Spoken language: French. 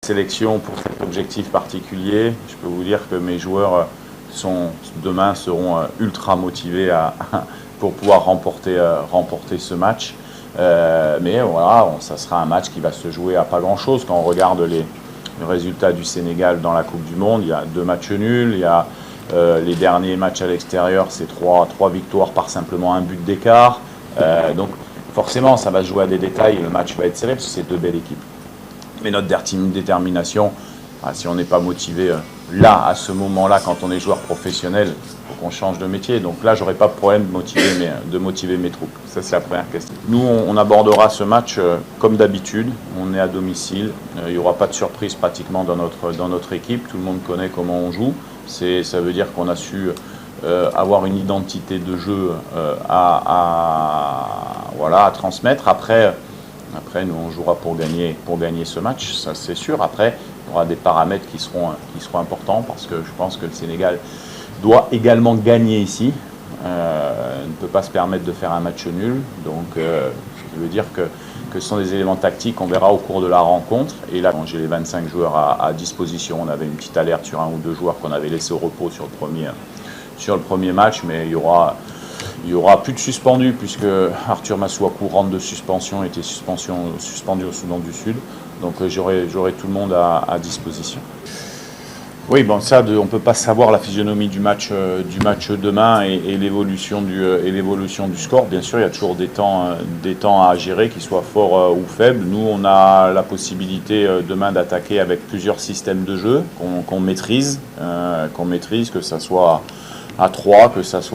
sélection pour cet objectif particulier. Je peux vous dire que mes joueurs demain seront ultra motivés pour pouvoir remporter ce match. Mais voilà, ça sera un match qui va se jouer à pas grand-chose. Quand on regarde les résultats du Sénégal dans la Coupe du Monde, il y a 2 matchs nuls, il y a les derniers matchs à l'extérieur, c'est 3 victoires par simplement un but d'écart. Donc forcément, ça va se jouer à des détails et le match va être serré parce que c'est 2 belles équipes. Mais notre détermination, si on n'est pas motivé là, à ce moment-là, quand on est joueur professionnel, il faut qu'on change de métier. Donc là, j'aurais pas de problème de motiver mes troupes. Ça, c'est la première question. Nous, on abordera ce match comme d'habitude. On est à domicile. Il n'y aura pas de surprise pratiquement dans notre équipe. Tout le monde connaît comment on joue. Ça veut dire qu'on a su avoir une identité de jeu à transmettre. Après, nous, on jouera pour gagner ce match, ça c'est sûr. Après, il y aura des paramètres qui seront importants parce que je pense que le Sénégal doit également gagner ici. Ne peut pas se permettre de faire un match nul. Donc, je veux dire que ce sont des éléments tactiques qu'on verra au cours de la rencontre. Et là, quand j'ai les 25 joueurs à disposition, on avait une petite alerte sur 1 ou 2 joueurs qu'on avait laissé au repos sur le premier match, mais il y aura plus de suspendus puisque Arthur Masuaku rentre de suspension, était suspendu au Soudan du Sud. Donc j'aurai tout le monde à disposition. Oui, bon, ça, on ne peut pas savoir la physionomie du match demain et l'évolution du score. Bien sûr, il y a toujours des temps à gérer, qu'ils soient forts ou faibles. Nous, on a la possibilité demain d'attaquer avec plusieurs systèmes de jeu qu'on maîtrise, que ça soit à 3, que ça soit